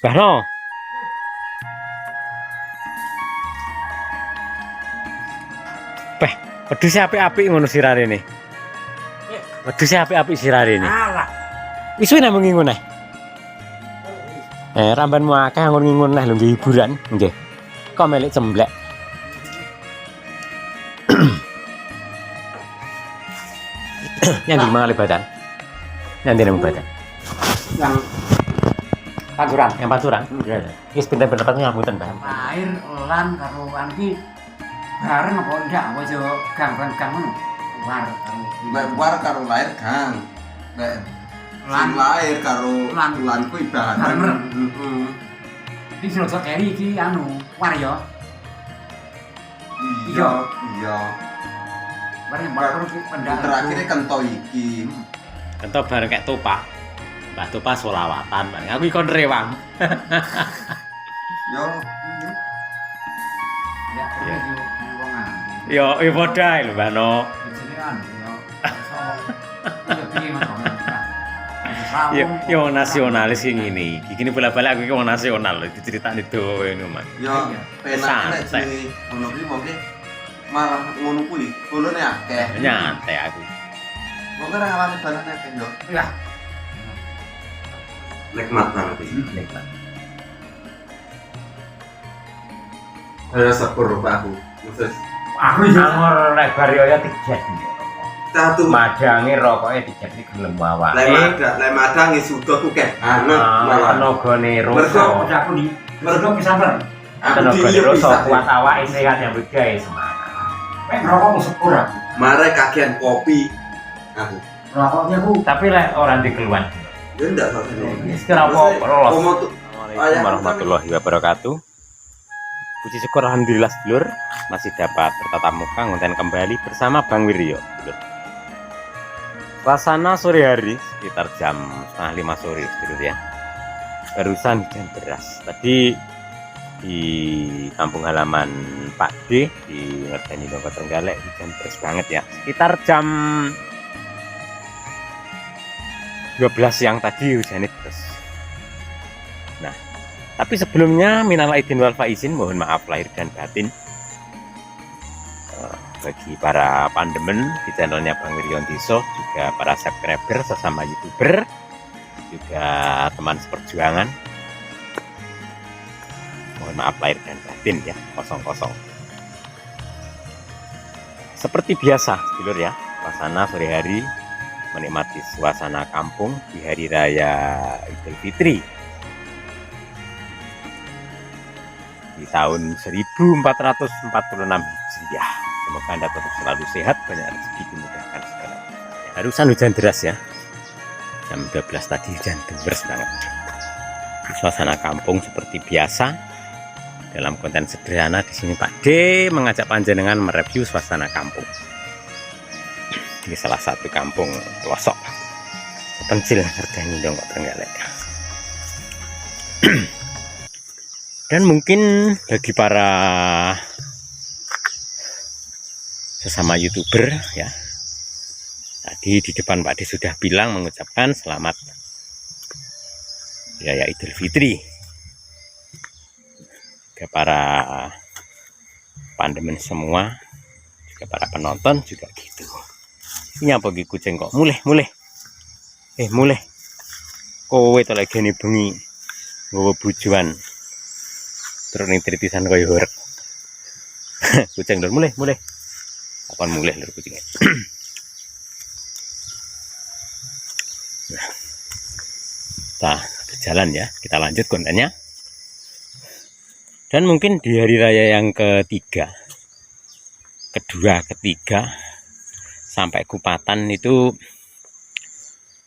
Bahno. Peh, wedhus apik-apik ngono sirarene. Wedhus apik-apik sirarene. Alah. Wis suwe nang ngingun ae. Rambanmu akeh ngon ngingun neh lho nggih hiburan, nggih. Kok melek cemblek. Yang di mana Libatan? Yang di mana Libatan? Yang Panturan. Yang Panturan? Iya. Wis pinten pendapatnya ngapunten, Pak. Air lan karo anki bareng apa ndak wis yo gang-gang ngono. War karo lair gang. Nek Lan lair karo lan lan ku ibadah. bareng. Heeh. Iki Srojo Keri iki anu war yo. Iya, iya. Bareng bareng iki pendak. Terakhir kento iki. Kento bareng kayak topak. Mbah Topa solawatan, Pak. Aku ikon rewang. Yo, Ya, Iya. iki wong anu. Yo, padha ae lho, Mbah No. Jenenge anu yo. Yo piye ngono. Yo nasionalis sing ngene iki. Iki bola-bali aku iki wong nasional lho, diceritani do ngono, Mas. yo penak nek Santai. jenenge ngono kuwi mongke malah ngono kuwi. Kulone akeh. Nyantai aku. Mongke ora ngalami balane akeh yo. Ya. Nikmat banget iki. Nikmat. Ada sepur aku. Khusus Aku yo Angor lebar yo ya tijet. satu Madange rokoke tijet iki gelem awake. lek madang sudo ku kek anget malah. Tenaga nero. Mergo- aku di mergo bisa ber. Tenaga dhewe nero bisa. kuat awake sehat yang begae semangat. Mek ngerokok mau sepur aku. Mare kagian kopi. Aku. Rokoknya aku Tapi lek ora dikeluan. Ya ndak kok ngene. Wis kira apa lolos. Ayah. Assalamualaikum warahmatullahi wabarakatuh. Puji syukur alhamdulillah sedulur masih dapat bertatap muka ngonten kembali bersama Bang Wiryo, sedulur. Suasana sore hari sekitar jam 4:30 sore, sedulur ya. Barusan hujan deras. Tadi di kampung halaman Pak D di Ngerdani Dongko Trenggalek hujan deras banget ya. Sekitar jam 12 siang tadi hujannya terus. Nah, tapi sebelumnya minal aidin wal faizin, mohon maaf lahir dan batin bagi para pandemen di channelnya Bang Wiryontiso, juga para subscriber sesama YouTuber, juga teman seperjuangan. Mohon maaf lahir dan batin ya, kosong-kosong. Seperti biasa, sedulur ya, suasana sore hari menikmati suasana kampung di hari raya Idul Fitri di tahun 1446 Hijriah. Semoga Anda tetap selalu sehat, banyak rezeki, dimudahkan segala. Barusan hujan deras ya, jam 12 tadi hujan deras banget. Suasana kampung seperti biasa. Dalam konten sederhana di sini Pak D mengajak panjenengan mereview suasana kampung. Di salah satu kampung pelosok terpencil Ngerdani Dongko Trenggalek. Dan mungkin bagi para sesama YouTuber ya, tadi di depan Pak D sudah bilang mengucapkan selamat Raya Idul Fitri ke para pandemen semua, juga para penonton juga gitu. Ini apa iki kucing kok muleh muleh kowe to lagi nih bengi nggawa bujuan terus ning tritisan koyo horek. Kucing lur muleh kapan muleh lur kucingnya. Nah, kita berjalan ya, kita lanjut kontennya. Dan mungkin di hari raya yang ketiga sampai Kupatan itu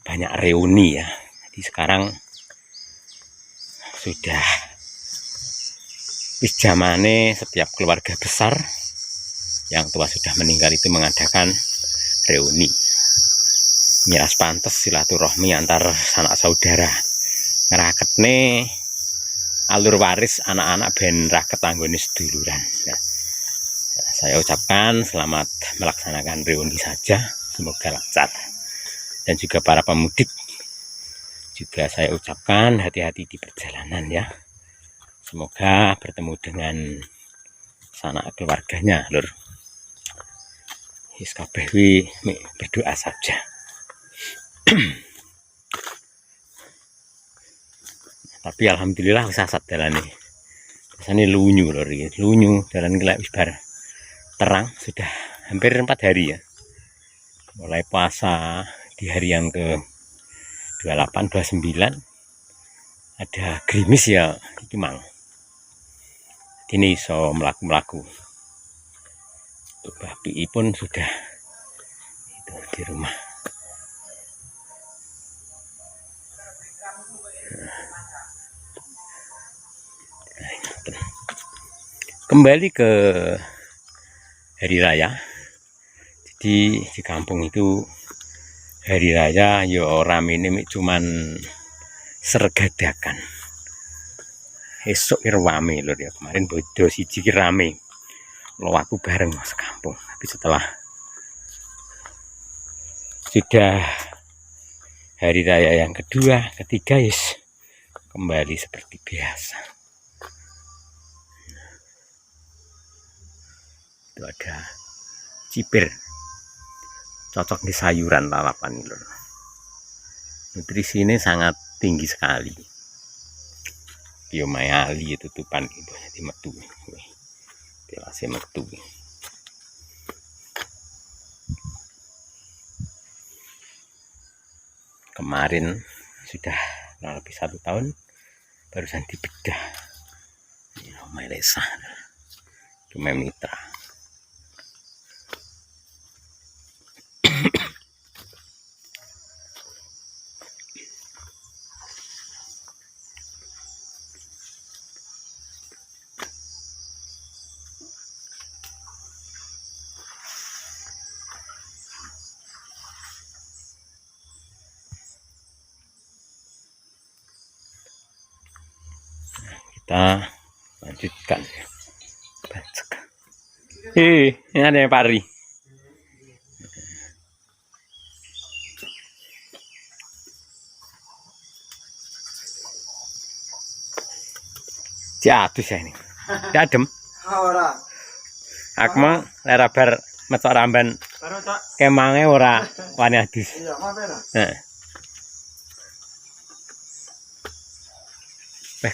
banyak reuni ya. Jadi sekarang sudah wis zamane setiap keluarga besar yang tua sudah meninggal itu mengadakan reuni. Miras pantes silaturahmi antar sanak saudara. Ngeraketne alur waris anak-anak ben raket anggone seduluran. Nah, saya ucapkan selamat melaksanakan reuni saja, semoga lancar. Dan juga para pemudik juga saya ucapkan hati-hati di perjalanan ya. Semoga bertemu dengan sanak keluarganya, lur. Wis kabeh wi berdoa saja. Tapi alhamdulillah wis asat dalane. Biasanya lunyu lur iki. Lunyu dalan kelak wis bar terang sudah hampir 4 hari ya. Mulai puasa di hari yang ke 28 29 ada gerimis ya iki mang. Ini iso melaku-melaku. Babi pun sudah itu di rumah. Kembali ke hari raya. Jadi di kampung itu hari raya ya rame ini cuman sergadakan. Esok rame lho ya, kemarin bodo siji rame. Lo aku bareng sekampung. Tapi setelah sudah hari raya yang kedua, ketiga yes, kembali seperti biasa. Itu ada cipir, cocok di sayuran lalapan ini loh. Nutrisi ini sangat tinggi sekali. Biomayali tutupan itu jadi metu. Telase metu. Kemarin sudah lebih 1 tahun barusan dibedah. Ini Melesa, Rumah Mitra. Kita lanjutkan. Ini ada yang pari. Jatuh saya ini. Adem. Ora. Aku mah lara bar mecok ramban Karo Cak. kemange ora wani adus. Iya, mampir. Heeh.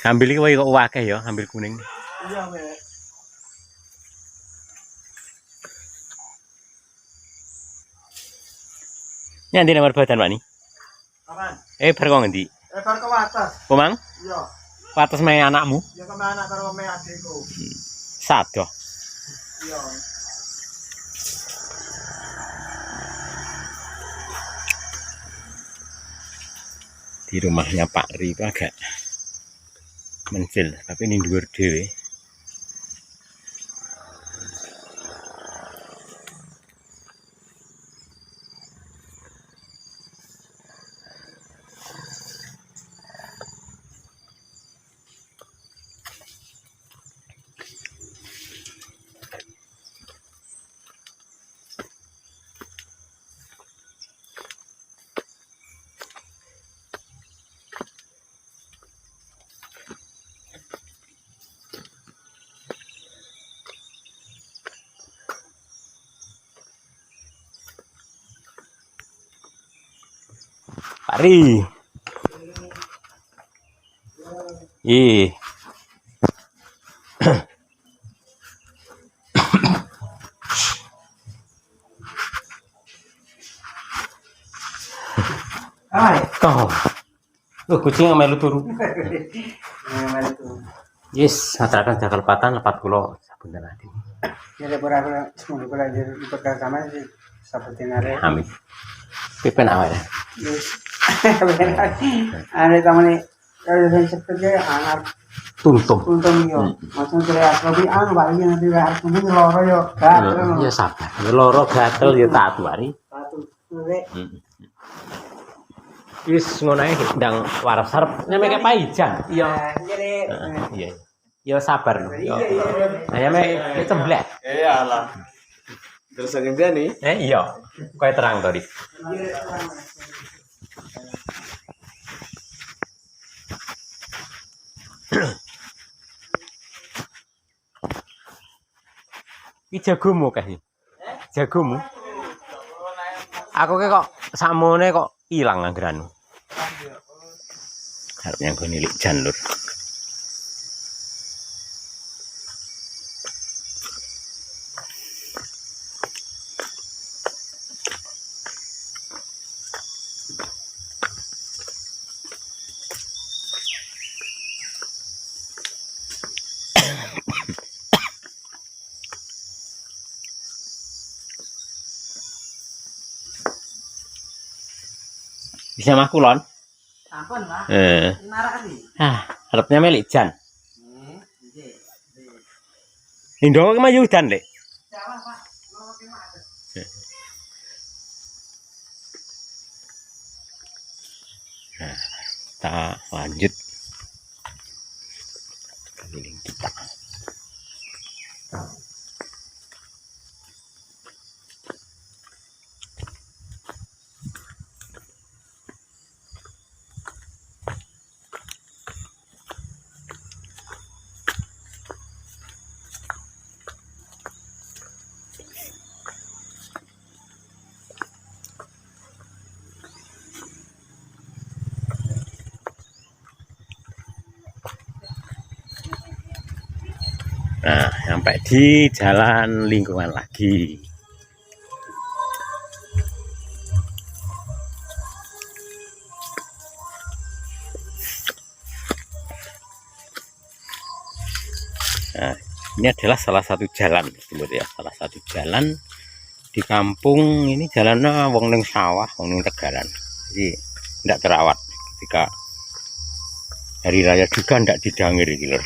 Ambil iki wae kok akeh ya, ambil kuning. Iya, Mek. Nyandi nomor badan Pak ni. Apaan? Bar kok ngendi? Bar ke wates. Pomang? Iya. Wates me anakmu? Ya ke anak karo me adikku. Sado. Iya. Di rumahnya Pak Ri itu agak mencil, tapi ini dhuwur dhewe. Pak Ri. Ih. Hai. Kau. Kucing melu turu. Yes, masyarakat Jakarta 40 saben tadi. Jadi berapa semua belajar di perkara sih seperti nare. Amin. Pipen awak ya. Yes. Ada taman kalau seperti anak Tuntung. yo. Maksudnya kayak lebih balik nanti harus mungkin loro yo. Ya sabar. Ya loro gatel ya tak tuari. Satu tuwe. Wis ngono ae ndang warep-arep nyameke paijang. Iya, jadi Iya. Ya sabar. Ya. Saya mek cemblek. Iyalah. Terus aja nih. Iya. Kowe terang to, Dik. Iki jagomu kae. Jagomu. Aku ke kok sakmone kok ilang anggaranmu. Arep yang gone lik jan lur. Bisa mah kulon. Sampun, Pak. Eh. Narak iki. Arepnya melik jan. Nggih. Indo ki mah yudan, Lek. Jawah, Pak. Loro ki mah. Nah, kita lanjut keliling kita. Nah, sampai di jalan lingkungan lagi. Nah, ini adalah salah satu jalan, ya, salah satu jalan di kampung ini. Jalannya wong ning sawah, wong ning tegalan. Jadi tidak terawat. Ketika hari raya juga tidak didangir gitu lur.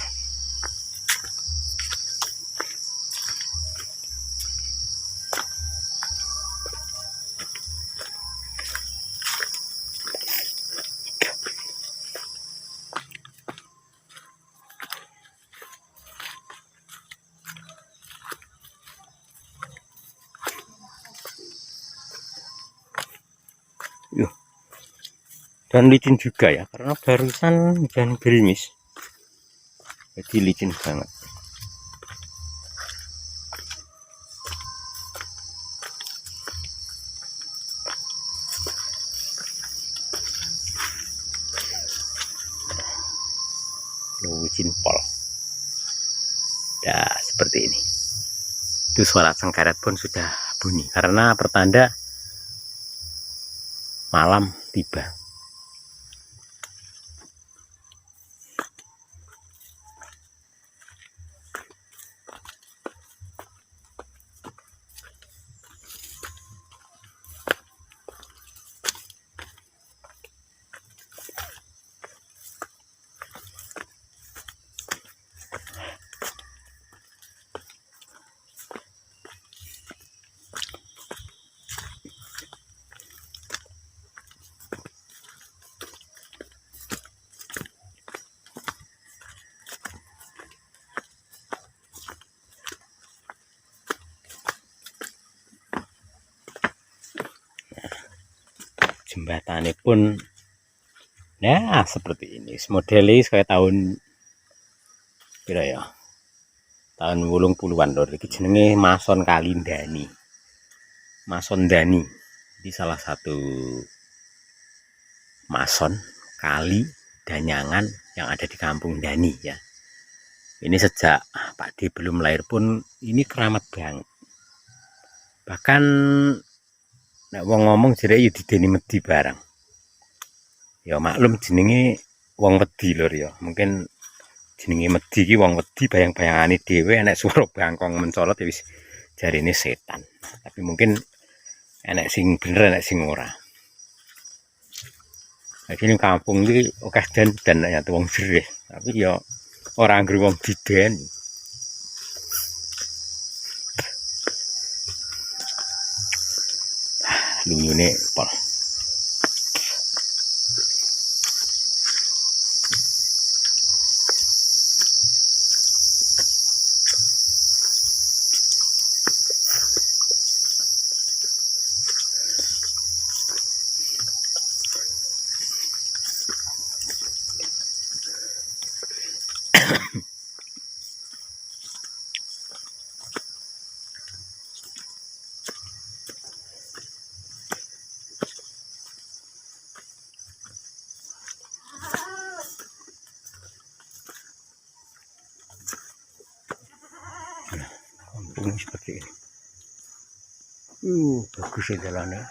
Dan licin juga ya, karena barusan hujan gerimis, jadi licin banget. Licin pol. Ya seperti ini. Itu suara sengkaret pun sudah bunyi karena pertanda malam tiba. Jembatannya pun nah seperti ini, modelnya kayak tahun kira ya, tahun 80-an lho. Iki jenenge Mason Kalindani. Mason Dani. Ini salah satu mason kali danyangan yang ada di kampung Dani ya. Ini sejak Pak D belum lahir pun ini keramat banget. Bahkan nek wong ngomong jere ya dideni medhi barang. Ya maklum jenenge wong wedi lur ya. Mungkin jenenge medhi iki wong wedi, bayang-bayangane dhewe enek swara bangkong mencolot ya wis jarine setan. Tapi mungkin enek sing bener enek sing ora. Lagi ning kampung iki akeh dan ya wong jerih. Tapi ya ora anggere wong dideni. Lunyune pol. Kampung seperti ini. Bagus ya jalannya.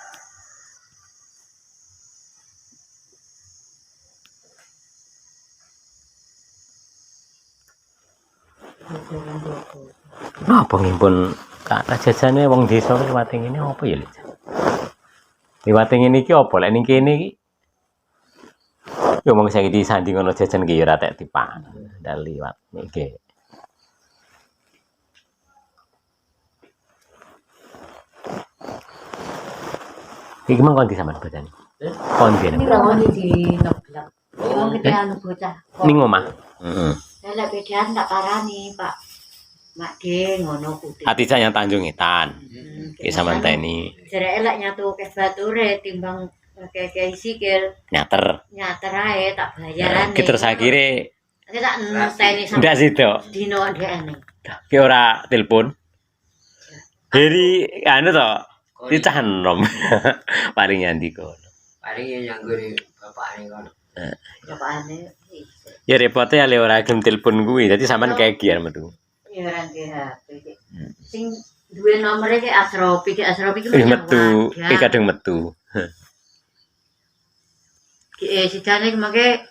Apa ngimpun kata jajane wong desa liwat ini apa ya, Lid? Liwat ini iki apa? Lek ning kene iki yo mong saiki disanding ngono jajan ki ora tek dipan. Ndak liwat iki. Iki mang kondi sampean bocane. Kondi Ini rawon di ngeblak. Wong kita anu bocah. ning omah. Heeh. Lek bedaan tak parani, Pak. Mak de ngono kudu. Hati saya Tanjung Ngetan. Ki sampean teni Jere elek nyatu ke bature timbang kayak sikil nyater. nyater ae tak bayarane. Ki terus akhire Aku tak enteni ndak sampe sido. dino ndekne. Ki ora telepon. Dari anu to, dicahan rom. Paling nyandi kono. Paling yang gue bapak ini kan. Bapakane Ya repotnya ale ora gelem telepon kuwi, dadi sampean kayak giar metu. ya ora nge HP. Sing duwe nomere ki Asropi ki Metu, ki kadang metu. Sijane mangke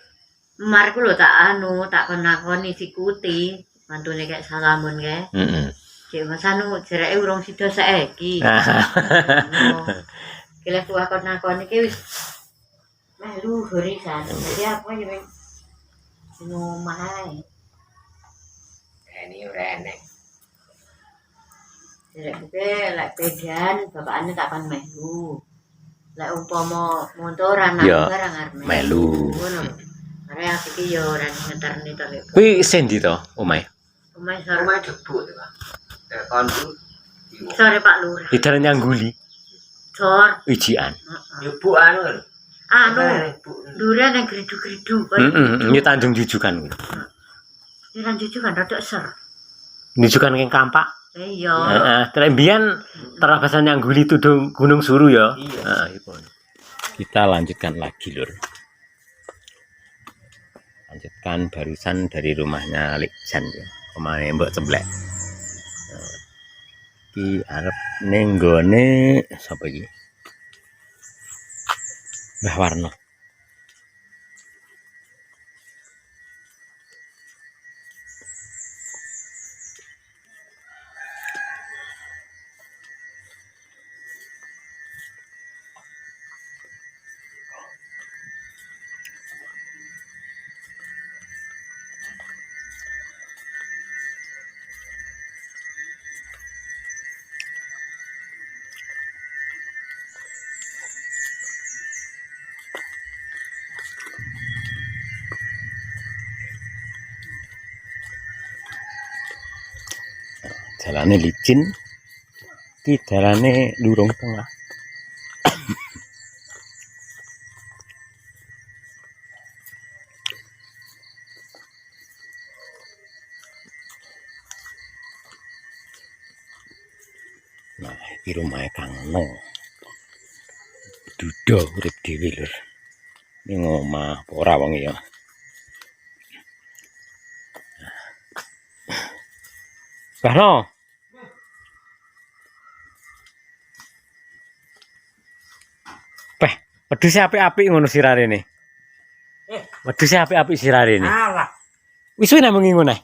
marku lho tak anu tak konakoni sikuti mantune kayak salamun kae. Heeh. Cek Mas anu jereke urung sida saiki. Kile ku akon-akon iki wis melu gorisan. Jadi apa ya wis nomah. Ini udah enek. Jereke lek pedan bapakane tak kon melu. Lek umpama montoran Ya, barang arep melu. Ngono. Are iki yo ora ngeterni to lek. Kuwi sendi to omahe? Omahe sore Rumah debu tuh pak. Telepon tuh. sore Pak Lurah. Didalan nyangguli Sor. ujian. Debu anu. Anu, durian yang geridu-geridu. Heeh, ini Tanjung Jujukan kuwi. Ini kan cucu kan rada ser. Jujukan keng Kampak. Iya. Heeh, terus mbiyen terabasan nyangguli tudung Gunung Suru ya. Iya. Heeh, iku. Kita lanjutkan lagi, Lur. Lanjutkan barusan dari rumahnya Likjan ya. Omahe Mbok Cemblek. Iki arep ning nggone sapa iki? Mbah Warno. Jalane licin, iki dalane lurung tengah. Nah, iki rumahe Kang Nong. Duda urip dhewe lur. Ning omah apa ora wong ya. Bahno. Peh, wedhuse apik-apik ngono sirarene. Wedhuse apik-apik sirarene. Alah. Wis suwe namung ngono ae.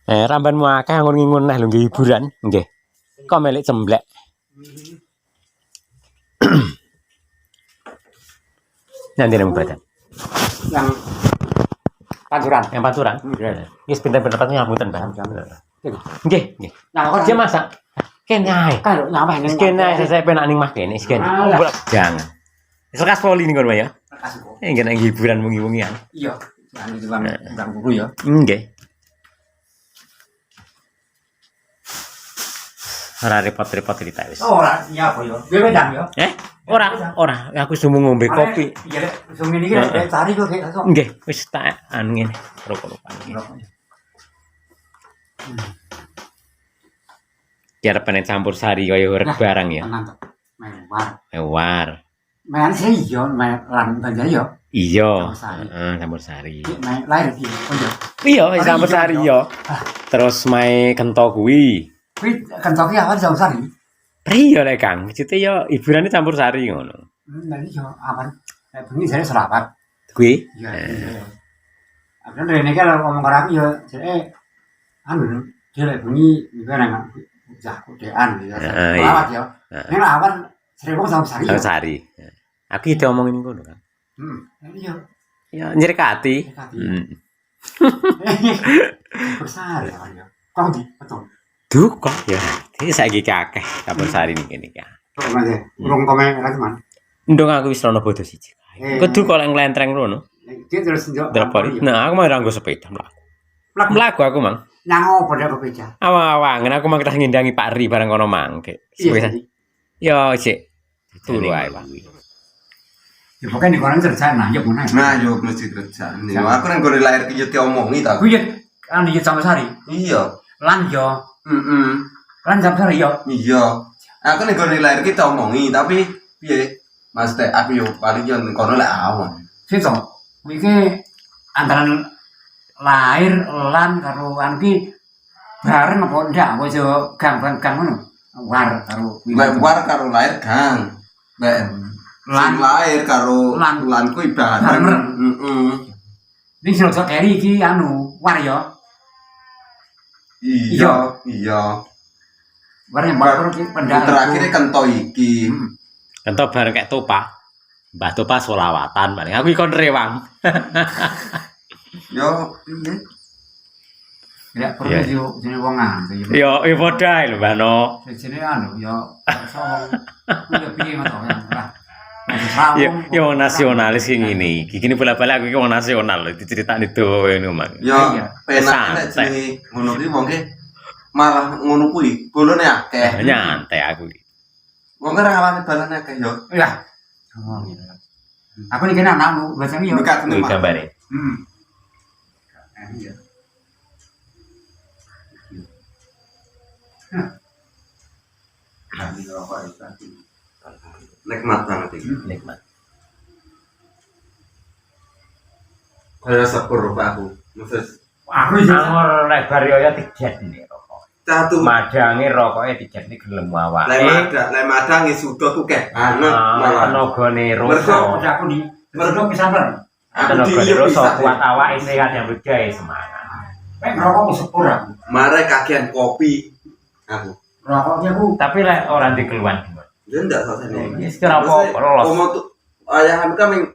Rambanmu akeh nggon ngingun neh lho nggih hiburan, nggih. Kok melek cemblek. Nanti nemu badan. Yang Panturan. Yang Panturan. Wis pinten-pinten patungnya ngapunten, Mbah. Nggih, nggih. Nah, kok Dia masak. Kene ae. kalau nyampe Wis kene ae saya penak ning mah kene, wis kene. Alah. Jangan. Wis lekas poli ning kono ya. kasih kok. Nggih nang hiburan wengi-wengian. Iya. Yang itu kan guru ya. Nggih. Ora repot-repot cerita wis. Ora, iya apa ya? Gue medang ya. Eh? Ora, aku sumu ngombe kopi. Iya, sing ngene iki lek cari kok kayak satu. Nggih, wis tak anu ngene, rokok-rokokan iki. Kira pengen campur sari kaya urip barang ya. Tenan to. Mewah. Mewar. Main sih yo, main lan banjar yo. Iya, Campur sari. heeh, campur sari. Main lahir iki. Oh yo. Iya, wis campur sari yo. Terus mae kento kuwi. Kuwi kentoki awal jauh sari. Priyo lek Kang, maksudnya yo hiburane campur sari ngono. Nanti yo awan. Bengi saya selamat. Kuwi Iya. Apa rene kalau ngomong karo aku yo jek anu dia lek bengi juga nang jago dean ya. Heeh, Selamat yo. Heeh. Nek awan seribu sama sari. campur sari. Aku iki diomongin ngono kan. Iya. Ya nyrekati. Nyrekati. Hmm. Bersari awan yo. Kok di betul. Duka ya. Iki saiki akeh campur sari ning kene iki. Kok mas urung komen lagi man. Ndong aku wis rono bodo siji. Kudu kok lek nglentreng rono. Dia terus njuk. Dropori. Nah, aku mau nganggo sepeda mlaku. Mlaku aku mang. Nang opo dia berbeda. Awang-awangen aku mang ketah ngindangi Pak Ri bareng kono mangke. Iya. Yo sik. Turu ae, Pak. Ya pokoknya di koran cerjana ya punah. Nah, yo mesti kerjaan. Yo aku nang gone lahir ki yo diomongi ta. Aku ya anu ya sama sari. Iya. Lan yo. Heeh. Lan jam sari yo. Iya. Aku nang gone lahir ki diomongi tapi piye? Mas teh aku yo paling yo nang kono lek awan. Situ. Iki antara lahir lan karo anu ki bareng apa ndak wis yo gang-gang ngono. War karo Lek war karo lahir gang. Lek lan lahir karo lan. lan kuwi bareng. Bareng. Heeh. iki sing keri iki anu war yo. Iya, iya. War yang baru ki pendak. Terakhir kento iki. Kento bareng kek Topa. Mbah Topa selawatan paling. Aku ikon rewang. Yo, piye? Ya perlu Iya. yo jenenge wong ngante. Yo padha ae lho, Mbah No. Jenenge anu yo sawong. Yo piye ngono ya. Yo nasionalis sing ngene iki. Kene bola-bali aku iki wong nasional lho diceritani do ngono mang. Yo, Iya. penak nek jenenge ngono kuwi wong malah ngono kuwi. Bolone akeh. Nyantai aku iki. Wong ora ngalami balane akeh yo. Ya. Oh, gitu. Aku nih kena anakmu, bahasa ini ya. Buka Kuwi tenan. gambare. Iya. Nikmat banget iki. Nikmat. Kaya sepur aku. Mesti Aku sih. Angor lebar yo ya tijet ini rokok. satu Madange rokoke tijet iki gelem awake. lek madang sudah ku kek. Malah Tenagane Mergo- rasa. Udah aku di. Mereka bisa ber. aku Tenagane dhewe rasa bisa. kuat awake sehat yang gawe semangat. Ngerokok ke sepur aku. Mare kakean kopi. Aku. Rokoknya aku. Tapi lek ora dikeluan. Ya ndak selesai nih. Wis ora apa-apa lolos. Omong tuh ayah kami